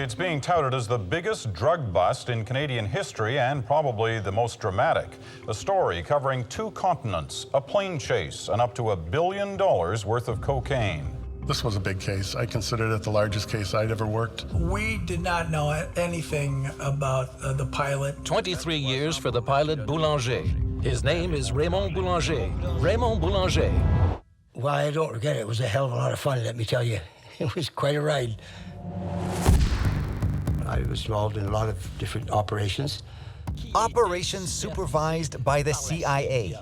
It's being touted as the biggest drug bust in Canadian history and probably the most dramatic. A story covering 2 continents, a plane chase, and up to $1 billion worth of cocaine. This was a big case. I considered it the largest case I'd ever worked. We did not know anything about the pilot. 23 years for the pilot Boulanger. His name is Raymond Boulanger. Raymond Boulanger. Well, I don't regret it. It was a hell of a lot of fun, let me tell you. It was quite a ride. I was involved in a lot of different operations. Operations supervised by the CIA.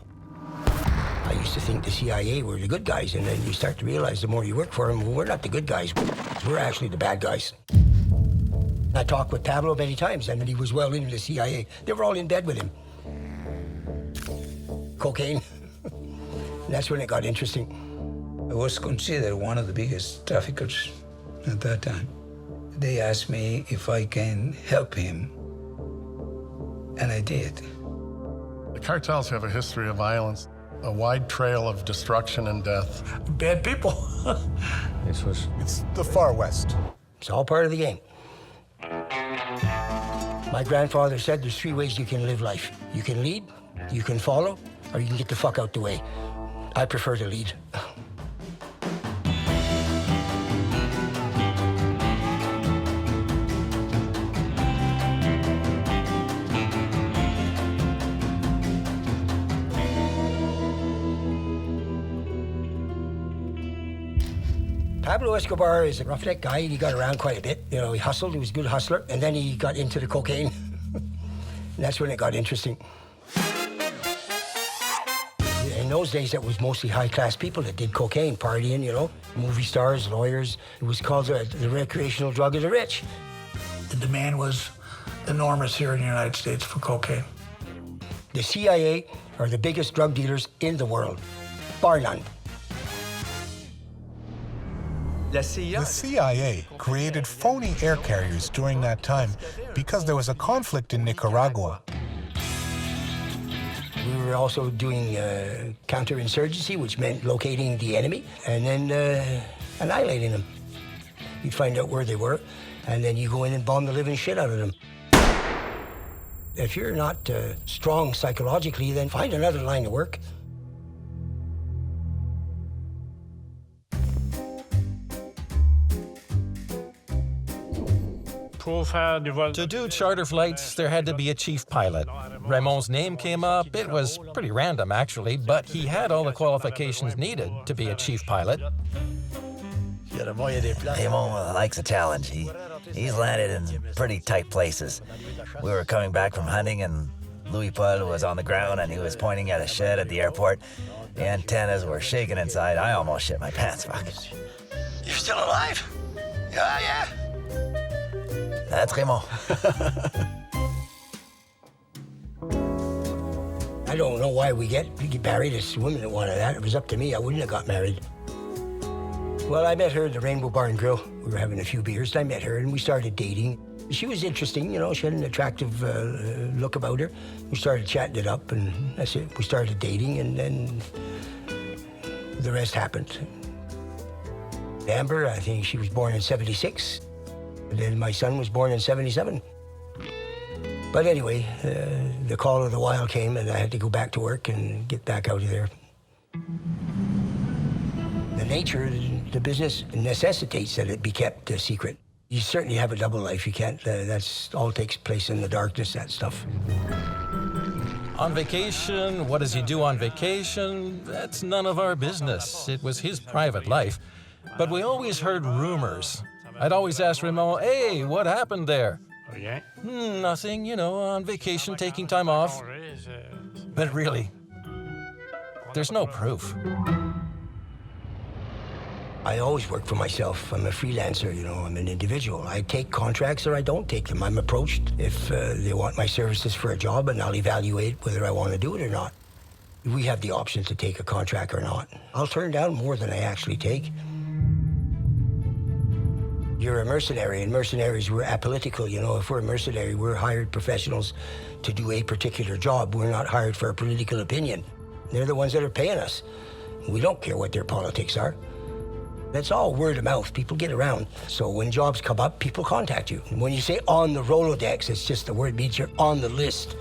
I used to think the CIA were the good guys, and then you start to realize the more you work for them, well, we're not the good guys. We're actually the bad guys. I talked with Pablo many times, and he was well into the CIA. They were all in bed with him. Cocaine. That's when it got interesting. I was considered one of the biggest traffickers at that time. They asked me if I can help him, and I did. The cartels have a history of violence, a wide trail of destruction and death. Bad people. It's the Far West. It's all part of the game. My grandfather said there's 3 ways you can live life. You can lead, you can follow, or you can get the fuck out the way. I prefer to lead. Pablo Escobar is a roughneck guy. He got around quite a bit. You know, he hustled. He was a good hustler. And then he got into the cocaine. And that's when it got interesting. In those days, it was mostly high-class people that did cocaine, partying, you know, movie stars, lawyers. It was called the recreational drug of the rich. The demand was enormous here in the United States for cocaine. The CIA are the biggest drug dealers in the world, bar none. The CIA created phony air carriers during that time because there was a conflict in Nicaragua. We were also doing counterinsurgency, which meant locating the enemy and then annihilating them. You'd find out where they were, and then you go in and bomb the living shit out of them. If you're not strong psychologically, then find another line of work. To do charter flights, there had to be a chief pilot. Raymond's name came up. It was pretty random, actually, but he had all the qualifications needed to be a chief pilot. Raymond likes a challenge. He's landed in pretty tight places. We were coming back from hunting, and Louis Paul was on the ground, and he was pointing at a shed at the airport. The antennas were shaking inside. I almost shit my pants, fuck. You're still alive? Yeah. That's Raymond. I don't know why we get married. It's women that wanted that. It was up to me. I wouldn't have got married. Well, I met her at the Rainbow Bar and Grill. We were having a few beers, and I met her, and we started dating. She was interesting, you know. She had an attractive look about her. We started chatting it up, and that's it. We started dating, and then the rest happened. Amber, I think she was born in '76. And then my son was born in '77. But anyway, the call of the wild came, and I had to go back to work and get back out of there. The nature of the business necessitates that it be kept a secret. You certainly have a double life. You can't, that's all takes place in the darkness, that stuff. On vacation, what does he do on vacation? That's none of our business. It was his private life. But we always heard rumors. I'd always ask Raymond, hey, what happened there? Nothing, you know, on vacation, taking time off. But really, there's no proof. I always work for myself. I'm a freelancer, you know, I'm an individual. I take contracts or I don't take them. I'm approached if they want my services for a job, and I'll evaluate whether I want to do it or not. We have the option to take a contract or not. I'll turn down more than I actually take. You're a mercenary, and mercenaries, we're apolitical, you know. If we're a mercenary, we're hired professionals to do a particular job. We're not hired for a political opinion. They're the ones that are paying us. We don't care what their politics are. That's all word of mouth. People get around. So when jobs come up, people contact you. And when you say on the Rolodex, it's just the word means you're on the list.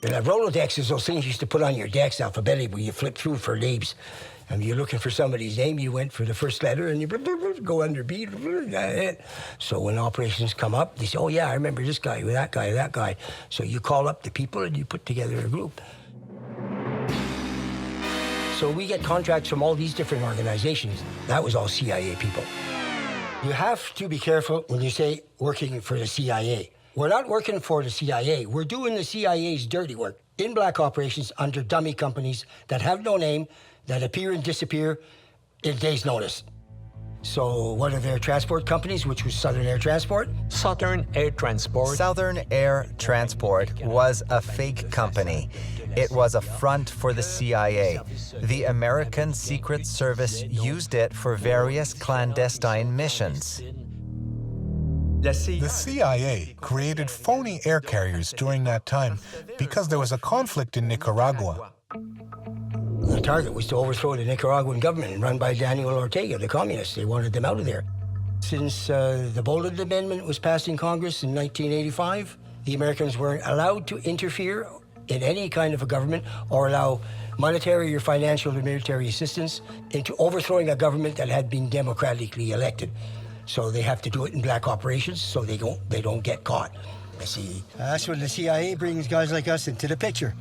And a Rolodex is those things you used to put on your decks alphabetically where you flip through for names. And you're looking for somebody's name, you went for the first letter and you go under B. So when operations come up, they say, oh yeah, I remember this guy, that guy, that guy. So you call up the people and you put together a group. So we get contracts from all these different organizations. That was all CIA people. You have to be careful when you say working for the CIA. We're not working for the CIA. We're doing the CIA's dirty work in black operations under dummy companies that have no name, that appear and disappear in days' notice. So one of their transport companies, which was Southern Air Transport. Southern Air Transport. Southern Air Transport was a fake company. It was a front for the CIA. The American Secret Service used it for various clandestine missions. The CIA created phony air carriers during that time because there was a conflict in Nicaragua. The target was to overthrow the Nicaraguan government run by Daniel Ortega, the communists. They wanted them out of there. Since the Boland Amendment was passed in Congress in 1985, the Americans weren't allowed to interfere in any kind of a government or allow monetary or financial or military assistance into overthrowing a government that had been democratically elected. So they have to do it in black operations so they don't get caught. See, that's when the CIA brings guys like us into the picture.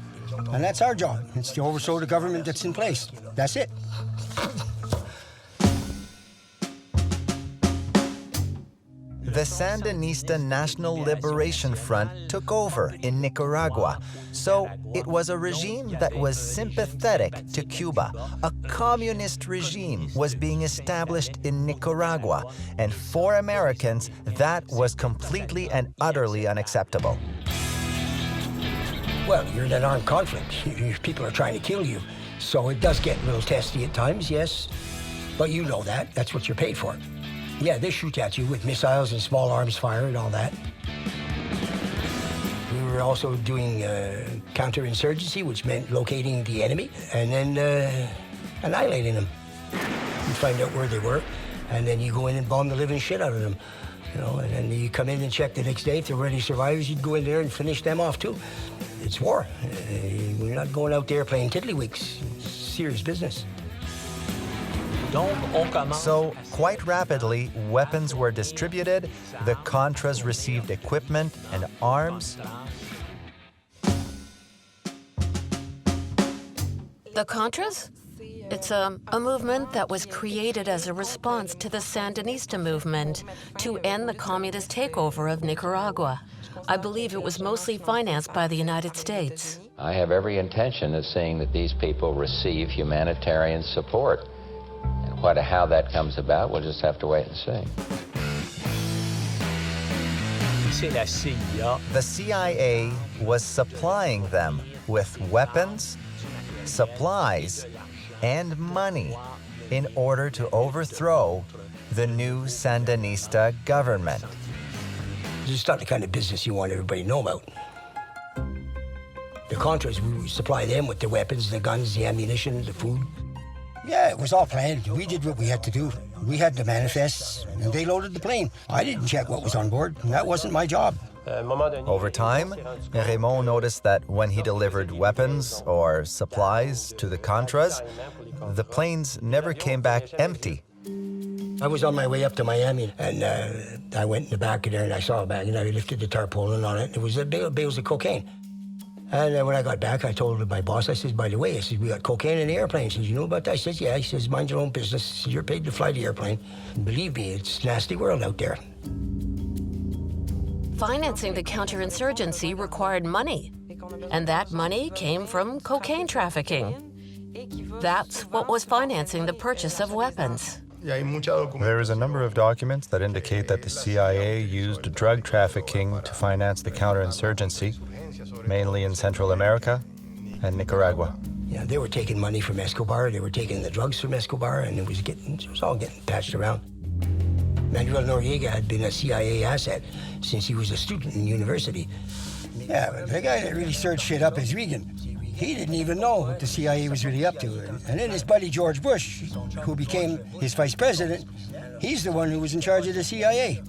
And that's our job. It's to overthrow the government that's in place. That's it. The Sandinista National Liberation Front took over in Nicaragua, so it was a regime that was sympathetic to Cuba. A communist regime was being established in Nicaragua, and for Americans, that was completely and utterly unacceptable. Well, you're in an armed conflict. People are trying to kill you. So it does get a little testy at times, yes. But you know that. That's what you're paid for. Yeah, they shoot at you with missiles and small arms fire and all that. We were also doing counterinsurgency, which meant locating the enemy and then annihilating them. You find out where they were, and then you go in and bomb the living shit out of them. You know, and then you come in and check the next day. If there were any survivors, you'd go in there and finish them off too. It's war. We're not going out there playing tiddlywinks. It's serious business. So, quite rapidly, weapons were distributed, the Contras received equipment and arms. The Contras? It's a movement that was created as a response to the Sandinista movement to end the communist takeover of Nicaragua. I believe it was mostly financed by the United States. I have every intention of seeing that these people receive humanitarian support. And how that comes about, we'll just have to wait and see. The CIA was supplying them with weapons, supplies, and money in order to overthrow the new Sandinista government. It's not the kind of business you want everybody to know about. The Contras, we supply them with the weapons, the guns, the ammunition, the food. Yeah, it was all planned. We did what we had to do. We had the manifests, and they loaded the plane. I didn't check what was on board, and that wasn't my job. Over time, Raymond noticed that when he delivered weapons or supplies to the Contras, the planes never came back empty. I was on my way up to Miami, and I went in the back of there, and I saw a bag, and I lifted the tarpaulin on it. It was bales of cocaine. And when I got back, I told my boss, I said, by the way, I said, we got cocaine in the airplane. He says, you know about that? I said, yeah. He says, mind your own business. He says, you're paid to fly the airplane. And believe me, it's a nasty world out there. Financing the counterinsurgency required money, and that money came from cocaine trafficking. That's what was financing the purchase of weapons. There is a number of documents that indicate that the CIA used drug trafficking to finance the counterinsurgency, mainly in Central America and Nicaragua. Yeah, they were taking money from Escobar, they were taking the drugs from Escobar, and it was all getting patched around. Manuel Noriega had been a CIA asset since he was a student in university. Yeah, but the guy that really stirred shit up is Reagan. He didn't even know what the CIA was really up to. And then his buddy George Bush, who became his vice president, he's the one who was in charge of the CIA.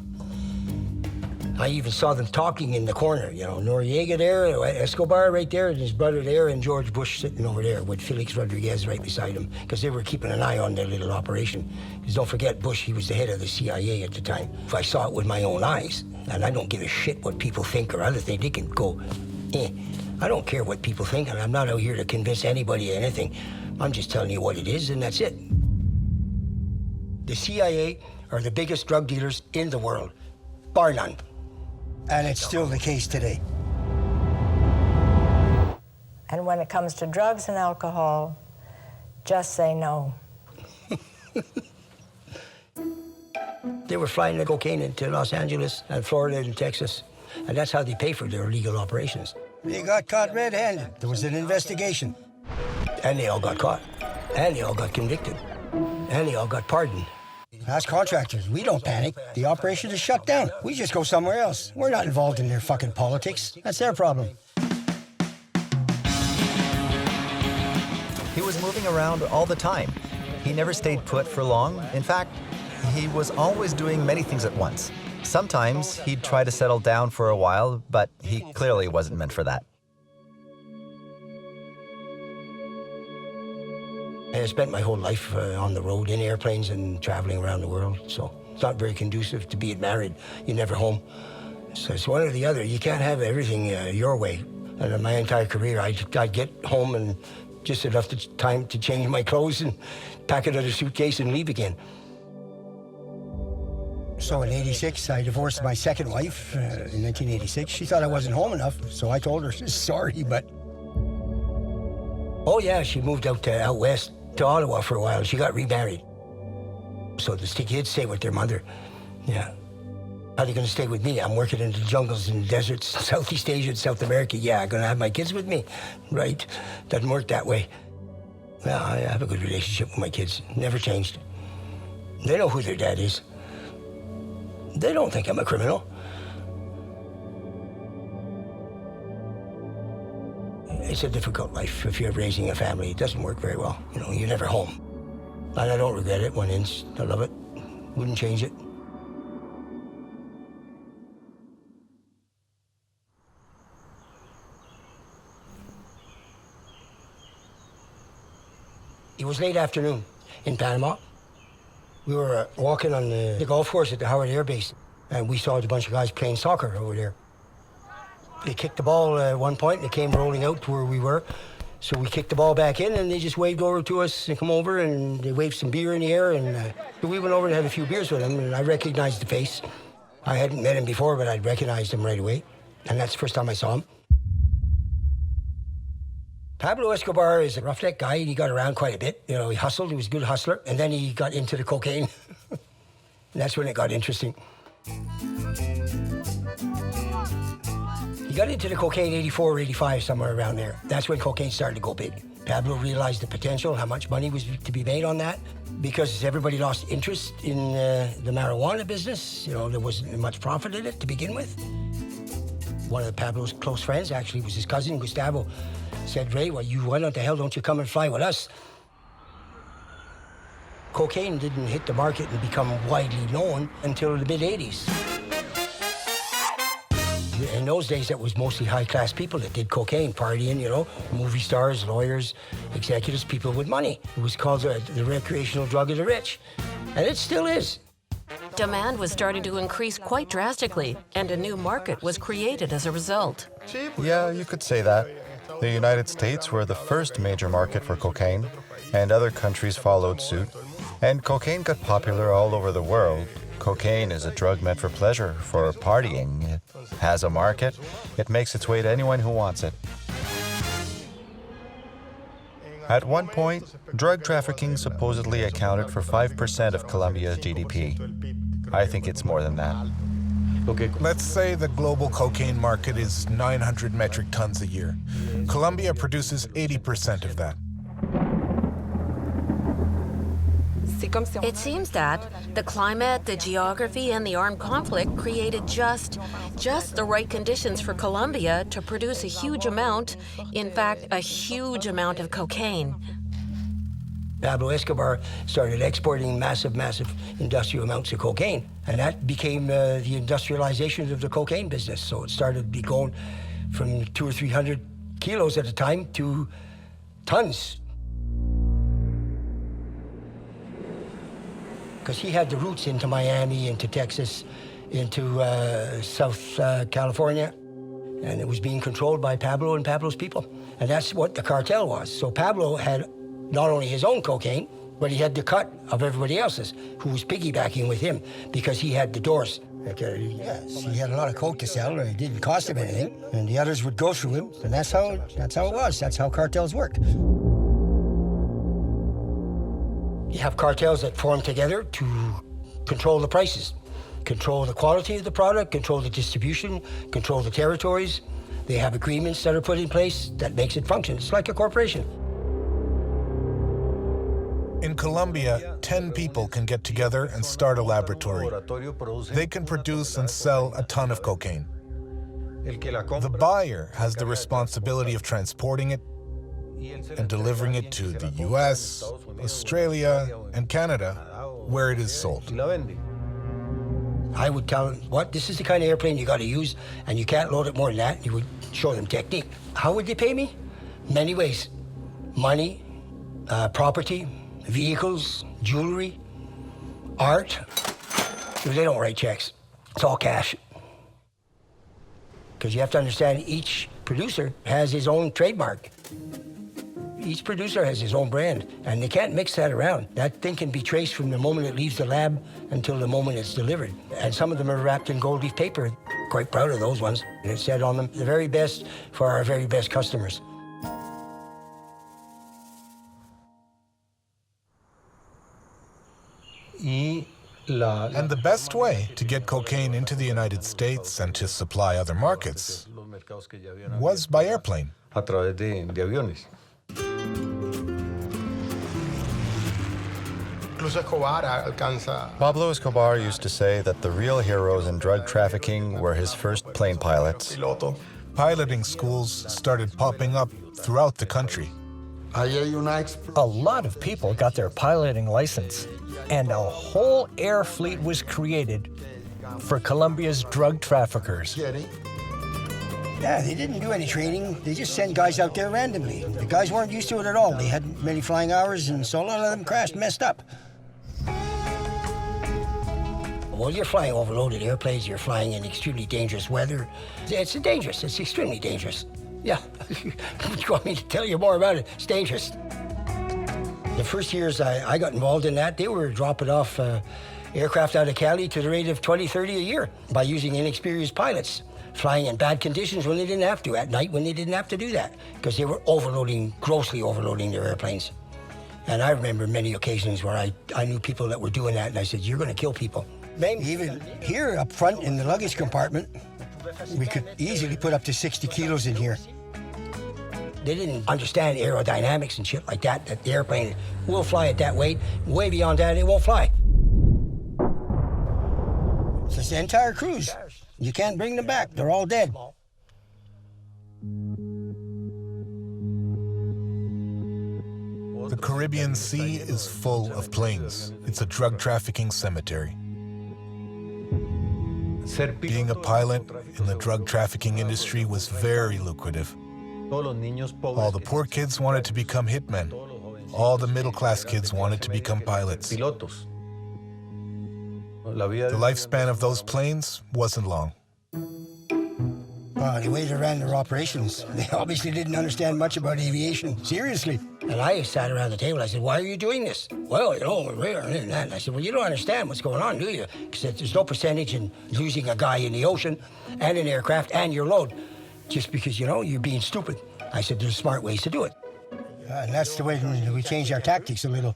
I even saw them talking in the corner, you know, Noriega there, Escobar right there, and his brother there, and George Bush sitting over there with Felix Rodriguez right beside him, because they were keeping an eye on their little operation. Because don't forget, Bush, he was the head of the CIA at the time. If I saw it with my own eyes, and I don't give a shit what people think or other things, they can go, I don't care what people think, and I'm not out here to convince anybody of anything. I'm just telling you what it is, and that's it. The CIA are the biggest drug dealers in the world, bar none. And it's still the case today. And when it comes to drugs and alcohol, just say no. They were flying the cocaine into Los Angeles and Florida and Texas. And that's how they pay for their illegal operations. They got caught red-handed. There was an investigation. And they all got caught. And they all got convicted. And they all got pardoned. As contractors, we don't panic. The operation is shut down. We just go somewhere else. We're not involved in their fucking politics. That's their problem. He was moving around all the time. He never stayed put for long. In fact, he was always doing many things at once. Sometimes he'd try to settle down for a while, but he clearly wasn't meant for that. I spent my whole life on the road, in airplanes and traveling around the world, so it's not very conducive to being married. You're never home. So it's one or the other. You can't have everything your way. And in my entire career, I'd get home and just enough time to change my clothes and pack another suitcase and leave again. So in '86, I divorced my second wife in 1986. She thought I wasn't home enough, so I told her, sorry, but... Oh yeah, she moved out west to Ottawa for a while. She got remarried. So the kids stay with their mother. Yeah. How are they going to stay with me? I'm working in the jungles and deserts, Southeast Asia and South America. Yeah, I'm going to have my kids with me. Right. Doesn't work that way. Well, I have a good relationship with my kids. Never changed. They know who their dad is. They don't think I'm a criminal. It's a difficult life if you're raising a family. It doesn't work very well. You know, you're never home. And I don't regret it 1 inch. I love it. Wouldn't change it. It was late afternoon in Panama. We were walking on the golf course at the Howard Air Base, and we saw a bunch of guys playing soccer over there. They kicked the ball at one point, and it came rolling out to where we were. So we kicked the ball back in, and they just waved over to us and come over, and they waved some beer in the air, and we went over and had a few beers with them, and I recognized the face. I hadn't met him before, but I'd recognized him right away, and that's the first time I saw him. Pablo Escobar is a roughneck guy, and he got around quite a bit. You know, he hustled, he was a good hustler, and then he got into the cocaine. And that's when it got interesting. He got into the cocaine 84 or 85, somewhere around there. That's when cocaine started to go big. Pablo realized the potential, how much money was to be made on that, because everybody lost interest in the marijuana business. You know, there wasn't much profit in it to begin with. One of Pablo's close friends, actually, was his cousin, Gustavo, said, Ray, why the hell don't you come and fly with us? Cocaine didn't hit the market and become widely known until the mid-'80s. In those days, that was mostly high-class people that did cocaine, partying, you know, movie stars, lawyers, executives, people with money. It was called the recreational drug of the rich, and it still is. Demand was starting to increase quite drastically, and a new market was created as a result. Yeah, you could say that. The United States were the first major market for cocaine, and other countries followed suit. And cocaine got popular all over the world. Cocaine is a drug meant for pleasure, for partying. It has a market. It makes its way to anyone who wants it. At one point, drug trafficking supposedly accounted for 5% of Colombia's GDP. I think it's more than that. Let's say the global cocaine market is 900 metric tons a year. Colombia produces 80% of that. It seems that the climate, the geography, and the armed conflict created just the right conditions for Colombia to produce a huge amount, in fact, a huge amount of cocaine. Pablo Escobar started exporting massive industrial amounts of cocaine, and that became the industrialization of the cocaine business. So it started to be going from 200 or 300 kilos at a time to tons. Because he had the roots into Miami, into Texas, into South California, and it was being controlled by Pablo and Pablo's people. And that's what the cartel was. So Pablo had not only his own cocaine, but he had the cut of everybody else's, who was piggybacking with him because he had the doors. Yes, he had a lot of coke to sell, and it didn't cost him anything, and the others would go through him, and that's how it was. That's how cartels work. You have cartels that form together to control the prices, control the quality of the product, control the distribution, control the territories. They have agreements that are put in place that makes it function. It's like a corporation. In Colombia, 10 people can get together and start a laboratory. They can produce and sell a ton of cocaine. The buyer has the responsibility of transporting it and delivering it to the US, Australia, and Canada, where it is sold. I would tell them, this is the kind of airplane you got to use, and you can't load it more than that. You would show them technique. How would they pay me? Many ways. Money, property, vehicles, jewelry, art. They don't write checks. It's all cash. Because you have to understand, each producer has his own trademark. Each producer has his own brand, and they can't mix that around. That thing can be traced from the moment it leaves the lab until the moment it's delivered. And some of them are wrapped in gold leaf paper. Quite proud of those ones. And it said on them, the very best for our very best customers. And the best way to get cocaine into the United States and to supply other markets was by airplane. Pablo Escobar used to say that the real heroes in drug trafficking were his first plane pilots. Piloting schools started popping up throughout the country. A lot of people got their piloting license, and a whole air fleet was created for Colombia's drug traffickers. Yeah, they didn't do any training. They just sent guys out there randomly. The guys weren't used to it at all. They hadn't many flying hours, and so a lot of them crashed, messed up. Well, you're flying overloaded airplanes. You're flying in extremely dangerous weather. It's dangerous. It's extremely dangerous. Yeah. You want me to tell you more about it? It's dangerous. The first years I got involved in that, they were dropping off aircraft out of Cali to the rate of 20, 30 a year by using inexperienced pilots, flying in bad conditions when they didn't have to, at night when they didn't have to do that, because they were grossly overloading their airplanes. And I remember many occasions where I knew people that were doing that, and I said, you're going to kill people. Even here up front in the luggage compartment, we could easily put up to 60 kilos in here. They didn't understand aerodynamics and shit like that the airplane will fly at that weight. Way beyond that, it won't fly. It's the entire cruise. You can't bring them back. They're all dead. The Caribbean Sea is full of planes. It's a drug trafficking cemetery. Being a pilot in the drug trafficking industry was very lucrative. All the poor kids wanted to become hitmen. All the middle-class kids wanted to become pilots. The lifespan of those planes wasn't long. The way they ran their operations, they obviously didn't understand much about aviation, seriously. And I sat around the table, I said, why are you doing this? Well, we're and that. And I said, well, you don't understand what's going on, do you? Because there's no percentage in losing a guy in the ocean and an aircraft and your load, just because, you're being stupid. I said, there's smart ways to do it. And that's the way we changed our tactics a little.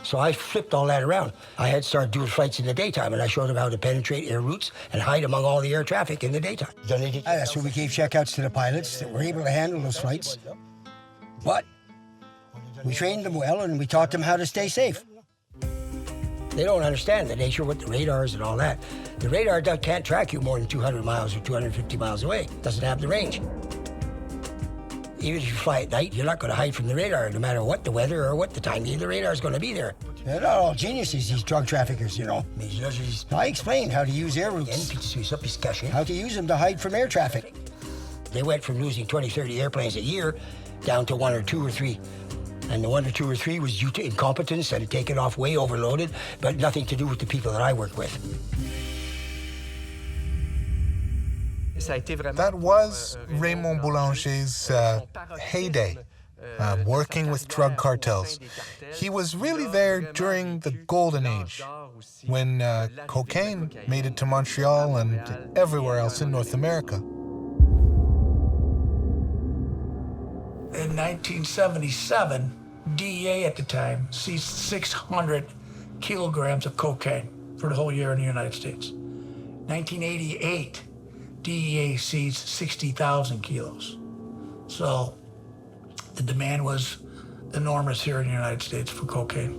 So I flipped all that around. I had started doing flights in the daytime, and I showed them how to penetrate air routes and hide among all the air traffic in the daytime. That's when we gave checkouts to the pilots that were able to handle those flights. But we trained them well, and we taught them how to stay safe. They don't understand the nature with the radars and all that. The radar can't track you more than 200 miles or 250 miles away. It doesn't have the range. Even if you fly at night, you're not going to hide from the radar, no matter what the weather or what the time. The radar's going to be there. They're not all geniuses, these drug traffickers, you know. I explained how to use air routes, how to use them to hide from air traffic. They went from losing 20, 30 airplanes a year down to 1 or 2 or 3. And the 1 or 2 or 3 was due to incompetence and taken off way overloaded, but nothing to do with the people that I work with. That was Raymond Boulanger's heyday, working with drug cartels. He was really there during the golden age, when cocaine made it to Montreal and everywhere else in North America. In 1977, DEA at the time seized 600 kilograms of cocaine for the whole year in the United States. 1988, DEA seized 60,000 kilos. So the demand was enormous here in the United States for cocaine.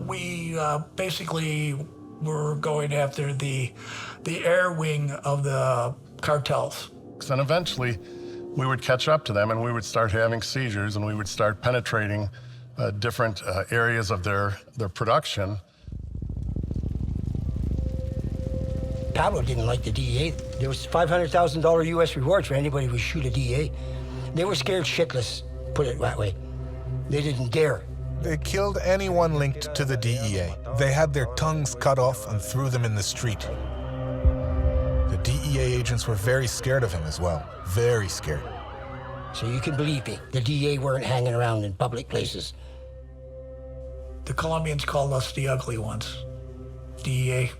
We basically were going after the air wing of the cartels. And eventually, we would catch up to them and we would start having seizures and we would start penetrating different areas of their production. Pablo didn't like the DEA. There was $500,000 U.S. reward for anybody who would shoot a DEA. They were scared shitless, put it that way. They didn't dare. They killed anyone linked to the DEA. They had their tongues cut off and threw them in the street. The DEA agents were very scared of him as well. Very scared. So you can believe me, the DEA weren't hanging around in public places. The Colombians called us the ugly ones. DEA.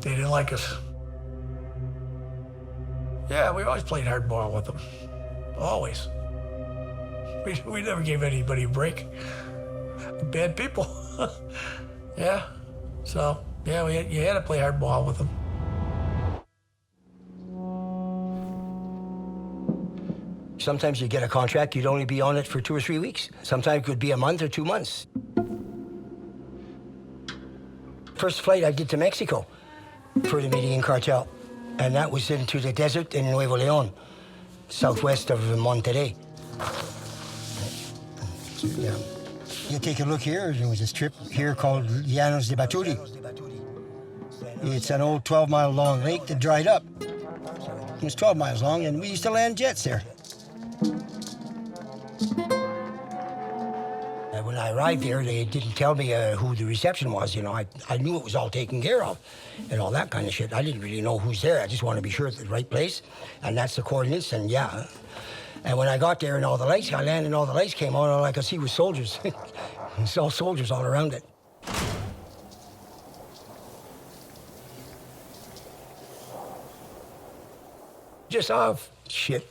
They didn't like us. Yeah, we always played hardball with them. Always. We never gave anybody a break. Bad people. Yeah. So, yeah, you had to play hardball with them. Sometimes you get a contract, you'd only be on it for 2 or 3 weeks. Sometimes it could be a month or 2 months. First flight I did to Mexico for the Medellin cartel, and that was into the desert in Nuevo León, southwest of Monterrey. Yeah. You take a look here, there was a strip here called Llanos de Baturi. It's an old 12-mile-long lake that dried up. It was 12 miles long, and we used to land jets there. When I arrived there, they didn't tell me who the reception was, you know. I knew it was all taken care of and all that kind of shit. I didn't really know who's there. I just want to be sure it's the right place, and that's the coordinates, and yeah. And when I got there and all the lights, I landed and all the lights came on, all I could see was soldiers. It's all soldiers all around it. Just off, shit.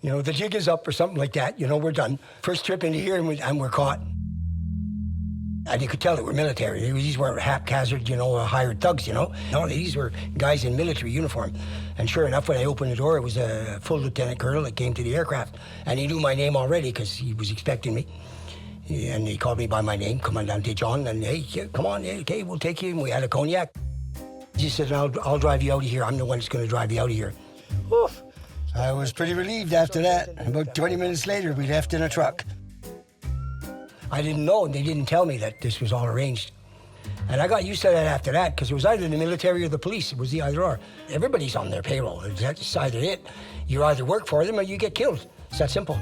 You know, the jig is up or something like that. You know, we're done. First trip into here and we're caught. And you could tell they were military. These weren't haphazard, you know, hired thugs, you know. No, these were guys in military uniform. And sure enough, when I opened the door, it was a full lieutenant colonel that came to the aircraft. And he knew my name already because he was expecting me. And he called me by my name, Comandante John. And hey, come on, okay, we'll take you. And we had a cognac. He said, I'll drive you out of here. I'm the one that's going to drive you out of here. Oof. I was pretty relieved after that. About 20 minutes later, we left in a truck. I didn't know, and they didn't tell me that this was all arranged. And I got used to that after that, because it was either the military or the police. It was the either or. Everybody's on their payroll. That's either it. You either work for them or you get killed. It's that simple.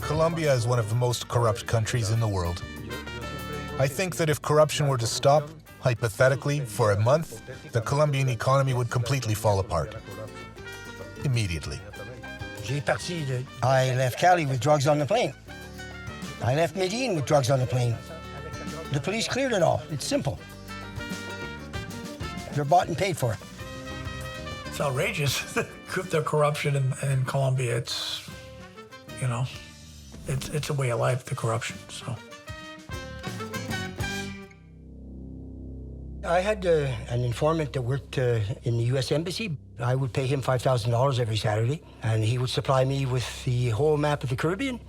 Colombia is one of the most corrupt countries in the world. I think that if corruption were to stop, hypothetically, for a month, the Colombian economy would completely fall apart. Immediately. I left Cali with drugs on the plane. I left Medellin with drugs on the plane. The police cleared it all. It's simple. They're bought and paid for. It's outrageous, the corruption in Colombia. It's, you know, it's a way of life, the corruption, so. I had an informant that worked in the U.S. Embassy. I would pay him $5,000 every Saturday, and he would supply me with the whole map of the Caribbean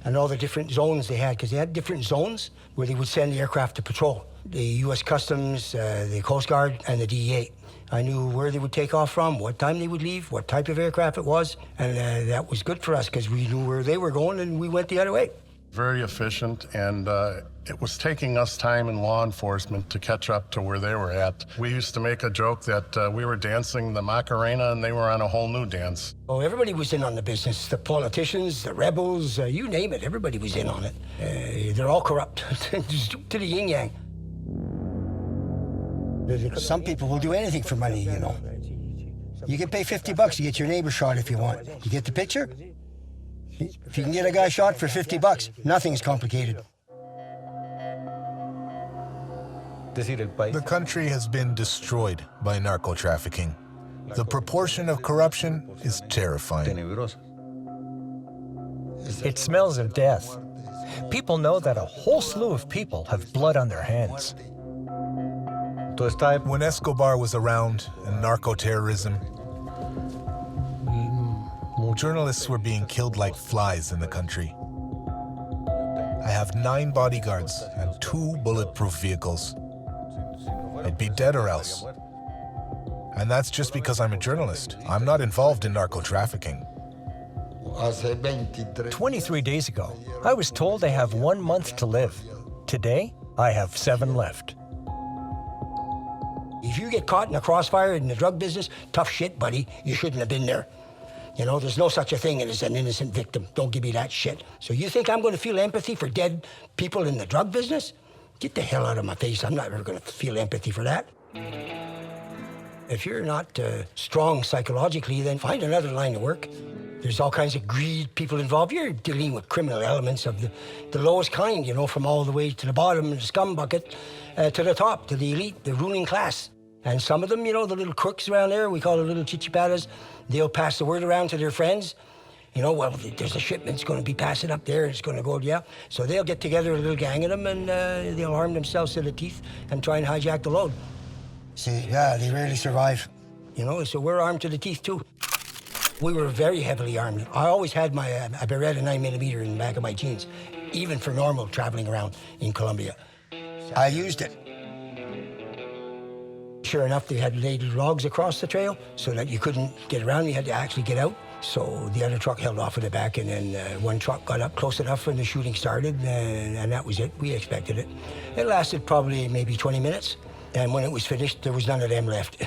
and all the different zones they had, because they had different zones where they would send the aircraft to patrol. The U.S. Customs, the Coast Guard, and the DEA. I knew where they would take off from, what time they would leave, what type of aircraft it was, and that was good for us because we knew where they were going and we went the other way. Very efficient, and it was taking us time in law enforcement to catch up to where they were at. We used to make a joke that we were dancing the Macarena and they were on a whole new dance. Oh, everybody was in on the business. The politicians, the rebels, you name it, everybody was in on it. They're all corrupt, just to the yin-yang. Some people will do anything for money, you know. You can pay $50 to get your neighbor shot if you want. You get the picture? If you can get a guy shot for $50, nothing's complicated. The country has been destroyed by narco-trafficking. The proportion of corruption is terrifying. It smells of death. People know that a whole slew of people have blood on their hands. When Escobar was around and narco-terrorism, journalists were being killed like flies in the country. I have 9 bodyguards and 2 bulletproof vehicles. I'd be dead or else. And that's just because I'm a journalist. I'm not involved in narco-trafficking. 23 days ago, I was told I have 1 month to live. Today, I have 7 left. If you get caught in a crossfire in the drug business, tough shit, buddy. You shouldn't have been there. You know, there's no such a thing as an innocent victim. Don't give me that shit. So you think I'm going to feel empathy for dead people in the drug business? Get the hell out of my face. I'm not ever going to feel empathy for that. If you're not strong psychologically, then find another line of work. There's all kinds of greed people involved. You're dealing with criminal elements of the lowest kind, you know, from all the way to the bottom of the scum bucket to the top, to the elite, the ruling class. And some of them, you know, the little crooks around there, we call it little chichipatas, they'll pass the word around to their friends. You know, well, there's a shipment's going to be passing up there, it's going to go, yeah. So they'll get together, a little gang of them, and they'll arm themselves to the teeth and try and hijack the load. See, yeah, they rarely survive. You know, so we're armed to the teeth, too. We were very heavily armed. I always had my a Beretta 9mm in the back of my jeans, even for normal traveling around in Colombia. I used it. Sure enough, they had laid logs across the trail so that you couldn't get around. You had to actually get out. So the other truck held off in the back, and then one truck got up close enough when the shooting started, and that was it. We expected it. It lasted probably maybe 20 minutes, and when it was finished, there was none of them left.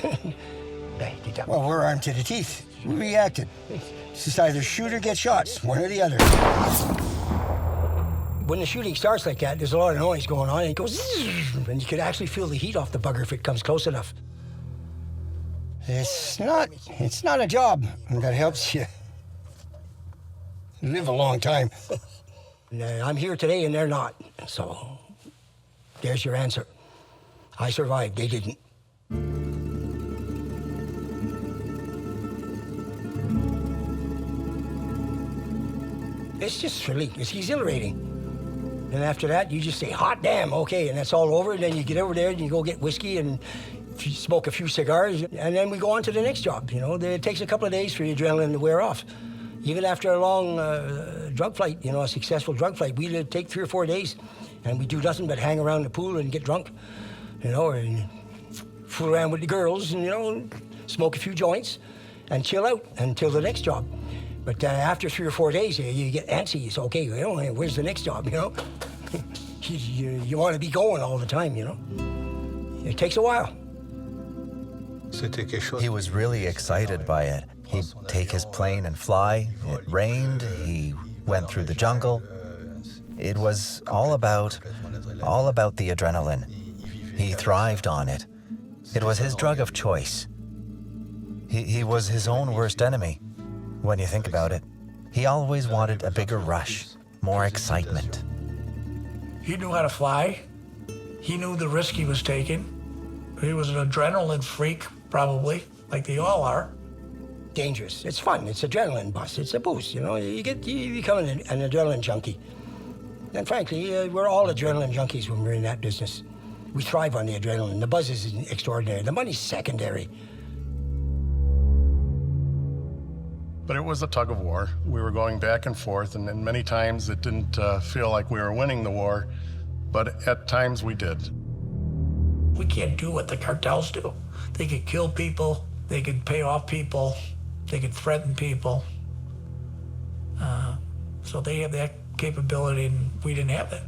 Well, we're armed to the teeth. We reacted. It's just either shoot or get shot, one or the other. When the shooting starts like that, there's a lot of noise going on, and it goes, and you can actually feel the heat off the bugger if it comes close enough. It's not a job that helps you live a long time. I'm here today and they're not, so there's your answer. I survived, they didn't. It's just thrilling, it's exhilarating. And after that, you just say, hot damn, okay, and that's all over, and then you get over there and you go get whiskey and smoke a few cigars, and then we go on to the next job. You know, it takes a couple of days for the adrenaline to wear off. Even after a long drug flight, you know, a successful drug flight, we'd take 3 or 4 days, and we do nothing but hang around the pool and get drunk, you know, and fool around with the girls, and, you know, smoke a few joints, and chill out until the next job. But after 3 or 4 days, you get antsy. You say, okay, you know, where's the next job, you know? you want to be going all the time, you know? It takes a while. He was really excited by it. He'd take his plane and fly. It rained. He went through the jungle. It was all about the adrenaline. He thrived on it. It was his drug of choice. He was his own worst enemy. When you think about it, he always wanted a bigger rush, more excitement. He knew how to fly. He knew the risk he was taking. He was an adrenaline freak, probably, like they all are. dangerous. It's fun. It's adrenaline buzz. It's a boost. You know, you become an adrenaline junkie. And frankly, we're all adrenaline junkies when we're in that business. We thrive on the adrenaline. The buzz is extraordinary. The money's secondary. But it was a tug of war. We were going back and forth, and many times it didn't feel like we were winning the war, but at times we did. We can't do what the cartels do. They could kill people, they could pay off people, they could threaten people. So they have that capability, and we didn't have that.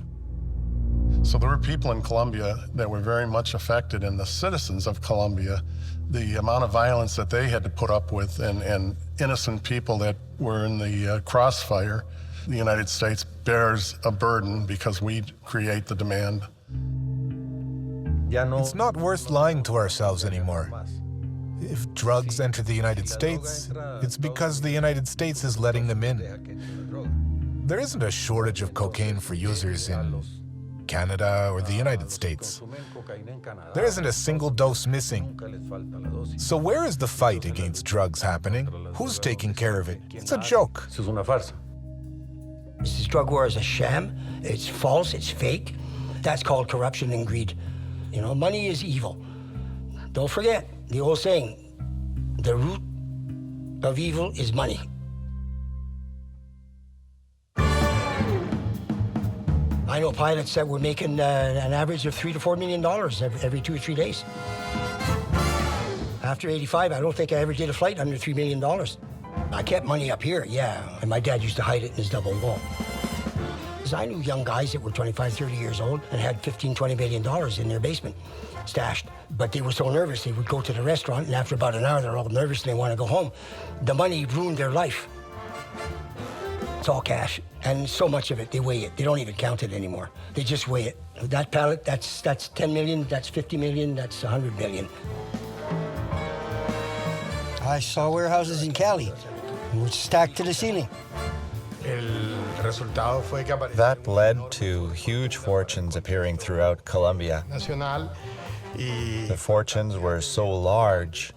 So there were people in Colombia that were very much affected, and the citizens of Colombia, the amount of violence that they had to put up with, and innocent people that were in the crossfire. The United States bears a burden because we create the demand. It's not worth lying to ourselves anymore. If drugs enter the United States, it's because the United States is letting them in. There isn't a shortage of cocaine for users in Canada or the United States. There isn't a single dose missing. So where is the fight against drugs happening? Who's taking care of it? It's a joke. This drug war is a sham. It's false. It's fake. That's called corruption and greed. You know, money is evil. Don't forget the old saying, the root of evil is money. I know pilots that were making an average of $3 to $4 million every 2 or 3 days. After 85, I don't think I ever did a flight under $3 million. I kept money up here, yeah, and my dad used to hide it in his double wall. Because I knew young guys that were 25, 30 years old and had $15, $20 million in their basement stashed. But they were so nervous, they would go to the restaurant, and after about an hour, they're all nervous and they want to go home. The money ruined their life. It's all cash, and so much of it, they weigh it. They don't even count it anymore. They just weigh it. That pallet, that's 10 million, that's 50 million, that's 100 million. I saw warehouses in Cali, which stacked to the ceiling. That led to huge fortunes appearing throughout Colombia. The fortunes were so large.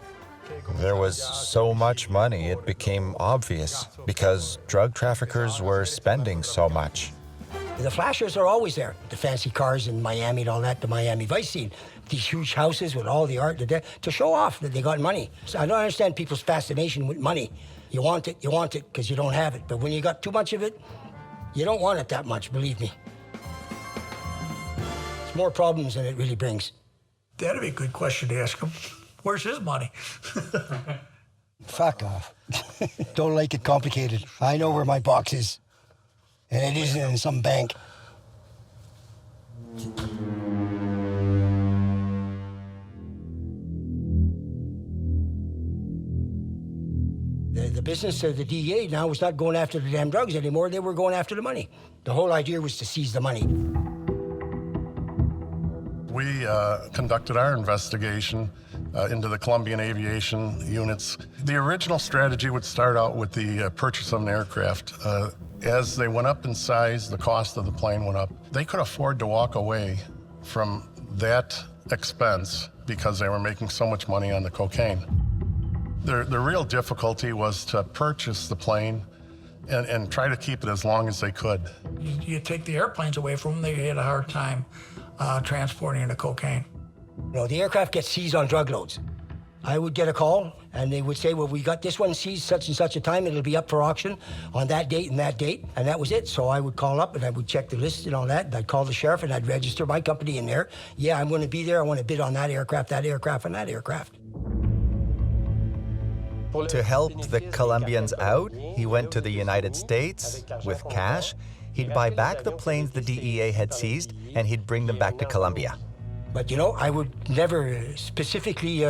There was so much money, it became obvious because drug traffickers were spending so much. The flashers are always there. The fancy cars in Miami and all that, the Miami Vice scene. These huge houses with all the art to show off that they got money. So I don't understand people's fascination with money. You want it because you don't have it. But when you got too much of it, you don't want it that much, believe me. It's more problems than it really brings. That'd be a good question to ask him. Where's his money? Fuck off. Don't like it complicated. I know where my box is. And it isn't in some bank. The business of the DEA now was not going after the damn drugs anymore. They were going after the money. The whole idea was to seize the money. We conducted our investigation into the Colombian aviation units. The original strategy would start out with the purchase of an aircraft. As they went up in size, the cost of the plane went up. They could afford to walk away from that expense because they were making so much money on the cocaine. The real difficulty was to purchase the plane and try to keep it as long as they could. You take the airplanes away from them, they had a hard time transporting the cocaine. You know, the aircraft gets seized on drug loads. I would get a call, and they would say, well, we got this one seized such and such a time, it'll be up for auction on that date, and that was it. So I would call up, and I would check the list and all that, and I'd call the sheriff, and I'd register my company in there. Yeah, I'm going to be there, I want to bid on that aircraft, and that aircraft. To help the Colombians out, he went to the United States with cash. He'd buy back the planes the DEA had seized, and he'd bring them back to Colombia. But, you know, I would never specifically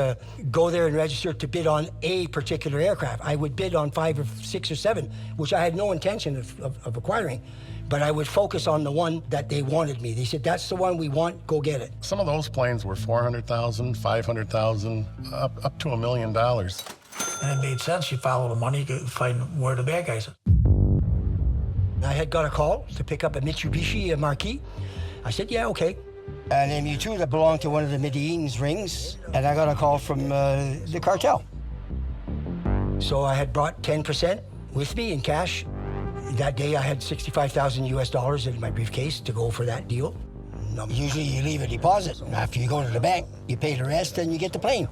go there and register to bid on a particular aircraft. I would bid on 5 or 6 or 7, which I had no intention of acquiring. But I would focus on the one that they wanted me. They said, that's the one we want, go get it. Some of those planes were $400,000, $500,000, up to $1 million. And it made sense. You follow the money, you could find where the bad guys are. I had got a call to pick up a Mitsubishi Marquis. I said, yeah, okay. An MU2 that belonged to one of the Medellin's rings, and I got a call from the cartel. So I had brought 10% with me in cash. That day I had 65,000 US dollars in my briefcase to go for that deal. Usually you leave a deposit. After you go to the bank, you pay the rest and you get the plane.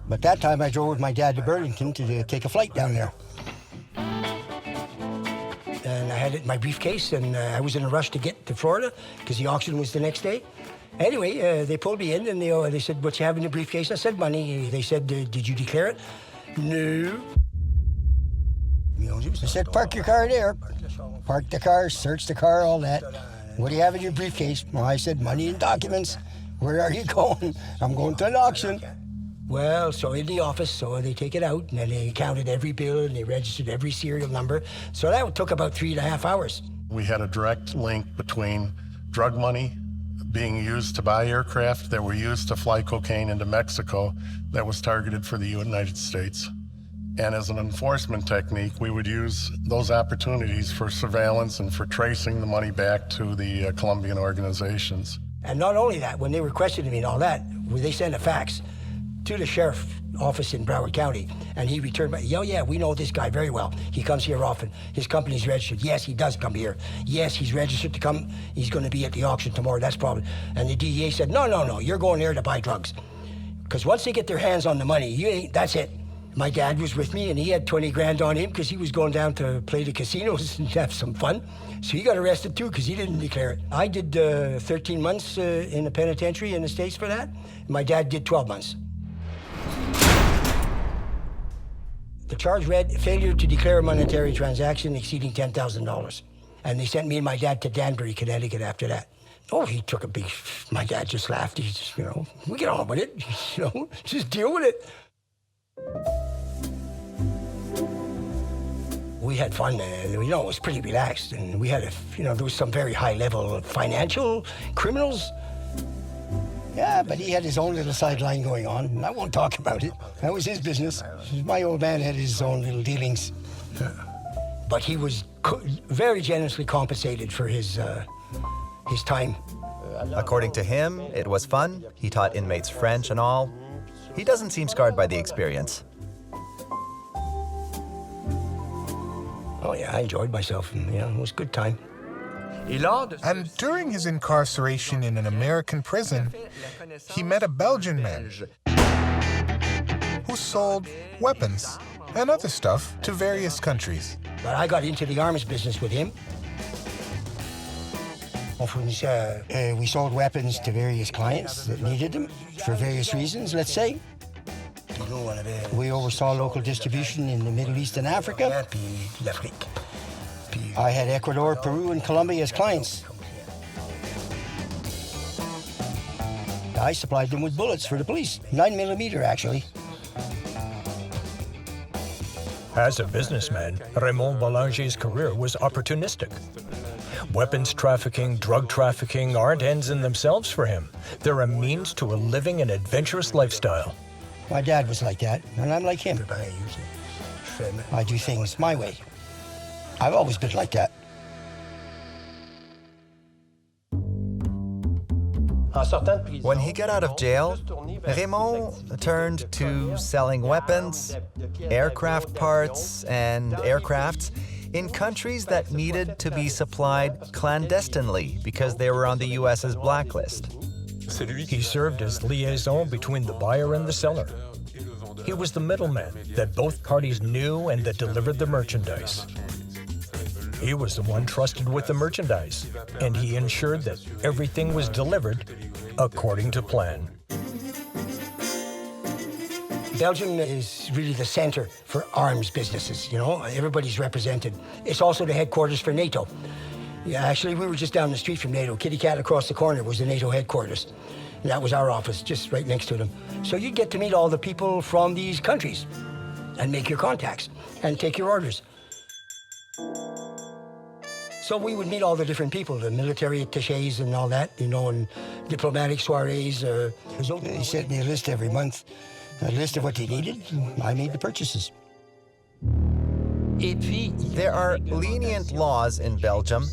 But that time I drove with my dad to Burlington to take a flight down there. And I had it in my briefcase, and I was in a rush to get to Florida because the auction was the next day. Anyway, they pulled me in and they said, "What you have in the briefcase?" I said, "Money." They said, "Did you declare it?" No. They said, "Park your car there." Park the car, search the car, all that. "What do you have in your briefcase?" Well, I said, "Money and documents." "Where are you going?" "I'm going to an auction." Well, so in the office, so they take it out, and then they counted every bill, and they registered every serial number. So that took about 3.5 hours. We had a direct link between drug money being used to buy aircraft that were used to fly cocaine into Mexico that was targeted for the United States. And as an enforcement technique, we would use those opportunities for surveillance and for tracing the money back to the Colombian organizations. And not only that, when they were questioning me and all that, they sent a fax to the sheriff's office in Broward County, and he returned back, "Oh yeah, we know this guy very well. He comes here often. His company's registered. Yes, he does come here. Yes, he's registered to come. He's going to be at the auction tomorrow. That's probably." And the DEA said, "No, you're going there to buy drugs. Because once they get their hands on the money, that's it." My dad was with me, and he had 20 grand on him because he was going down to play the casinos and have some fun. So he got arrested too because he didn't declare it. I did 13 months in the penitentiary in the States for that. My dad did 12 months. The charge read, "Failure to declare a monetary transaction exceeding $10,000. And they sent me and my dad to Danbury, Connecticut after that. Oh, he took a big, my dad just laughed. He just, we get on with it, just deal with it. We had fun, it was pretty relaxed. And we had, there was some very high level financial criminals. Yeah, but he had his own little sideline going on, and I won't talk about it. That was his business. My old man had his own little dealings. But he was very generously compensated for his time. According to him, it was fun. He taught inmates French and all. He doesn't seem scarred by the experience. Oh yeah, I enjoyed myself, and it was a good time. And during his incarceration in an American prison, he met a Belgian man who sold weapons and other stuff to various countries. But I got into the arms business with him. We sold weapons to various clients that needed them for various reasons, let's say. We oversaw local distribution in the Middle East and Africa. I had Ecuador, Peru, and Colombia as clients. I supplied them with bullets for the police, 9mm actually. As a businessman, Raymond Boulanger's career was opportunistic. Weapons trafficking, drug trafficking aren't ends in themselves for him. They're a means to a living an adventurous lifestyle. My dad was like that, and I'm like him. I do things my way. I've always been like that. When he got out of jail, Raymond turned to selling weapons, aircraft parts, and aircrafts in countries that needed to be supplied clandestinely because they were on the US's blacklist. He served as liaison between the buyer and the seller. He was the middleman that both parties knew and that delivered the merchandise. He was the one trusted with the merchandise, and he ensured that everything was delivered according to plan. Belgium is really the center for arms businesses, everybody's represented. It's also the headquarters for NATO. Yeah, actually, we were just down the street from NATO. Kitty Cat across the corner was the NATO headquarters. And that was our office, just right next to them. So you'd get to meet all the people from these countries and make your contacts and take your orders. So we would meet all the different people, the military attachés and all that, and diplomatic soirees. He sent me a list every month, a list of what they needed. I made the purchases. There are lenient laws in Belgium,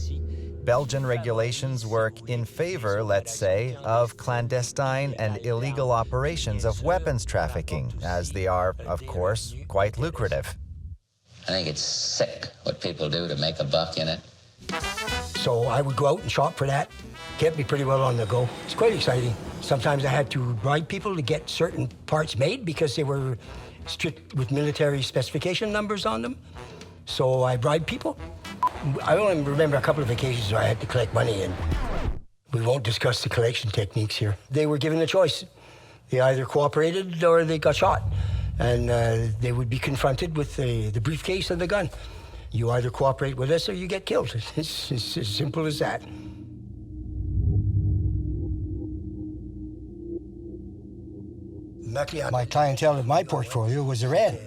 Belgian regulations work in favor, let's say, of clandestine and illegal operations of weapons trafficking, as they are, of course, quite lucrative. I think it's sick what people do to make a buck in it. So I would go out and shop for that. Kept me pretty well on the go. It's quite exciting. Sometimes I had to bribe people to get certain parts made because they were strict with military specification numbers on them. So I bribed people. I only remember a couple of occasions where I had to collect money, and we won't discuss the collection techniques here. They were given a choice. They either cooperated or they got shot. And they would be confronted with the briefcase and the gun. You either cooperate with us or you get killed. It's as simple as that. My clientele in my portfolio was Iran.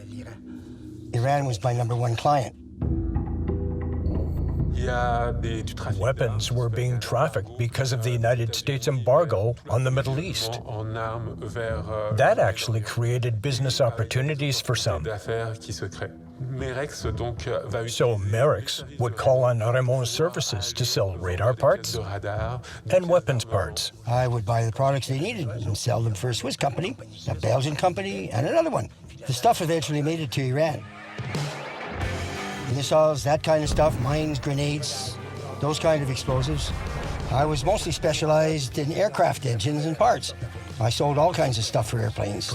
Iran was my #1 client. Weapons were being trafficked because of the United States embargo on the Middle East. That actually created business opportunities for some. So Merix would call on Raymond's services to sell radar parts and weapons parts. I would buy the products they needed and sell them for a Swiss company, a Belgian company, and another one. The stuff eventually made it to Iran. Missiles, that kind of stuff, mines, grenades, those kind of explosives. I was mostly specialized in aircraft engines and parts. I sold all kinds of stuff for airplanes.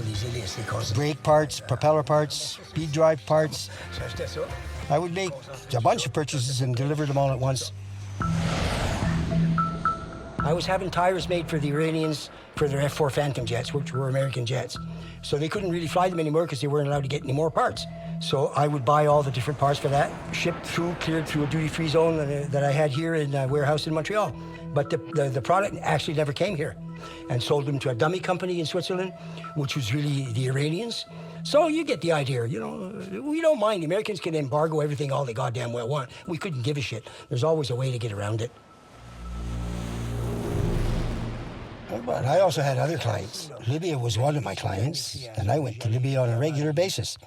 Brake parts, propeller parts, speed drive parts. I would make a bunch of purchases and deliver them all at once. I was having tires made for the Iranians for their F-4 Phantom jets, which were American jets. So they couldn't really fly them anymore because they weren't allowed to get any more parts. So I would buy all the different parts for that, shipped through, cleared through a duty-free zone that I had here in a warehouse in Montreal. But the product actually never came here, and sold them to a dummy company in Switzerland, which was really the Iranians. So you get the idea, you know, we don't mind. The Americans can embargo everything all they goddamn well want. We couldn't give a shit. There's always a way to get around it. But I also had other clients. Libya was one of my clients, and I went to Libya on a regular basis.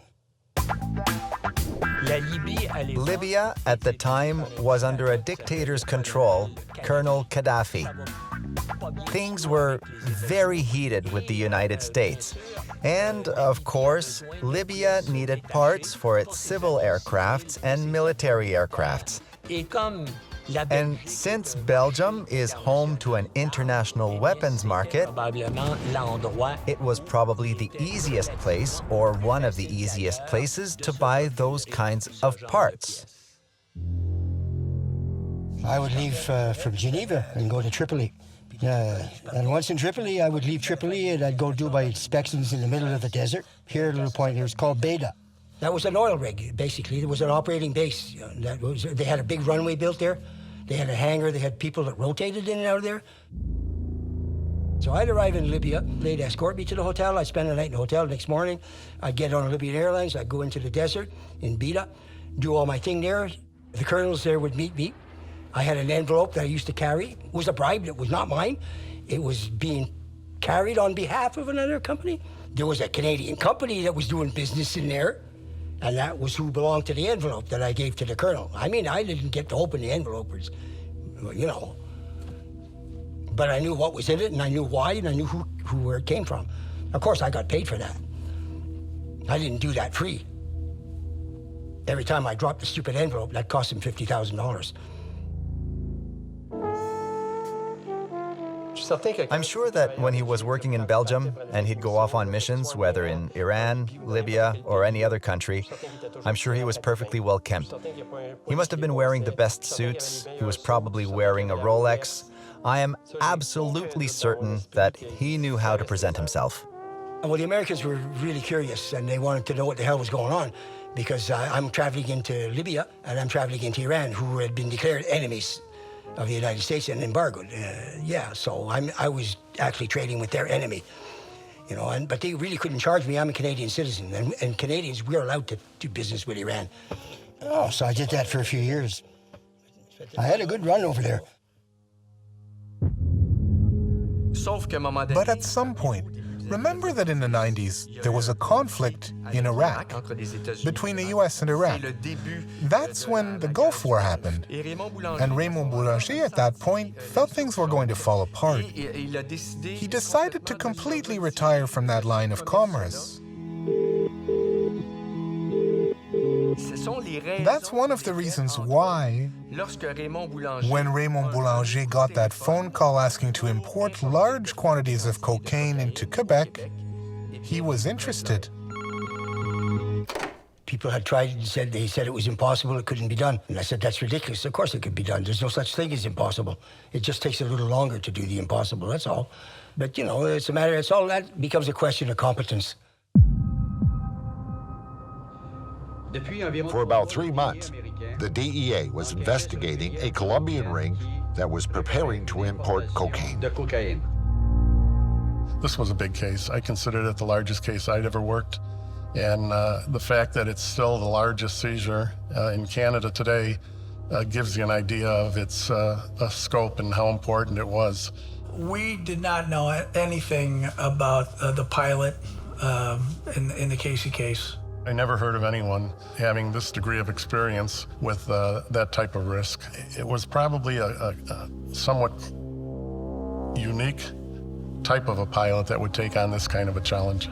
Libya, at the time, was under a dictator's control, Colonel Gaddafi. Things were very heated with the United States. And, of course, Libya needed parts for its civil aircrafts and military aircrafts. And since Belgium is home to an international weapons market, it was probably the easiest place, or one of the easiest places, to buy those kinds of parts. I would leave from Geneva and go to Tripoli. And once in Tripoli, I would leave Tripoli and I'd go do my inspections in the middle of the desert. Here, a little point here, it's called Beda. That was an oil rig, basically. It was an operating base. They had a big runway built there. They had a hangar. They had people that rotated in and out of there. So I'd arrive in Libya. They'd escort me to the hotel. I'd spend the night in the hotel. Next morning, I'd get on Libyan Airlines. I'd go into the desert in Beda, do all my thing there. The colonels there would meet me. I had an envelope that I used to carry. It was a bribe. It was not mine. It was being carried on behalf of another company. There was a Canadian company that was doing business in there. And that was who belonged to the envelope that I gave to the colonel. I mean, I didn't get to open the envelope, you know. But I knew what was in it, and I knew why, and I knew where it came from. Of course, I got paid for that. I didn't do that free. Every time I dropped the stupid envelope, that cost him $50,000. I'm sure that when he was working in Belgium and he'd go off on missions, whether in Iran, Libya, or any other country, I'm sure he was perfectly well kept. He must have been wearing the best suits. He was probably wearing a Rolex. I am absolutely certain that he knew how to present himself. Well, the Americans were really curious, and they wanted to know what the hell was going on, because I'm traveling into Libya and I'm traveling into Iran, who had been declared enemies of the United States and embargoed. So I was actually trading with their enemy, you know. But they really couldn't charge me. I'm a Canadian citizen, and Canadians, we're allowed to do business with Iran. Oh, so I did that for a few years. I had a good run over there. But at some point, Remember that in the 90s, there was a conflict in Iraq between the US and Iraq. That's when the Gulf War happened. And Raymond Boulanger at that point felt things were going to fall apart. He decided to completely retire from that line of commerce. That's one of the reasons why, when Raymond Boulanger got that phone call asking to import large quantities of cocaine into Quebec, he was interested. People had tried and they said it was impossible, it couldn't be done. And I said, that's ridiculous. Of course it could be done. There's no such thing as impossible. It just takes a little longer to do the impossible, that's all. But, you know, it's all that becomes a question of competence. For about 3 months, the DEA was investigating a Colombian ring that was preparing to import cocaine. This was a big case. I considered it the largest case I'd ever worked. And the fact that it's still the largest seizure in Canada today gives you an idea of its scope and how important it was. We did not know anything about the pilot in the Casey case. I never heard of anyone having this degree of experience with that type of risk. It was probably a somewhat unique type of a pilot that would take on this kind of a challenge.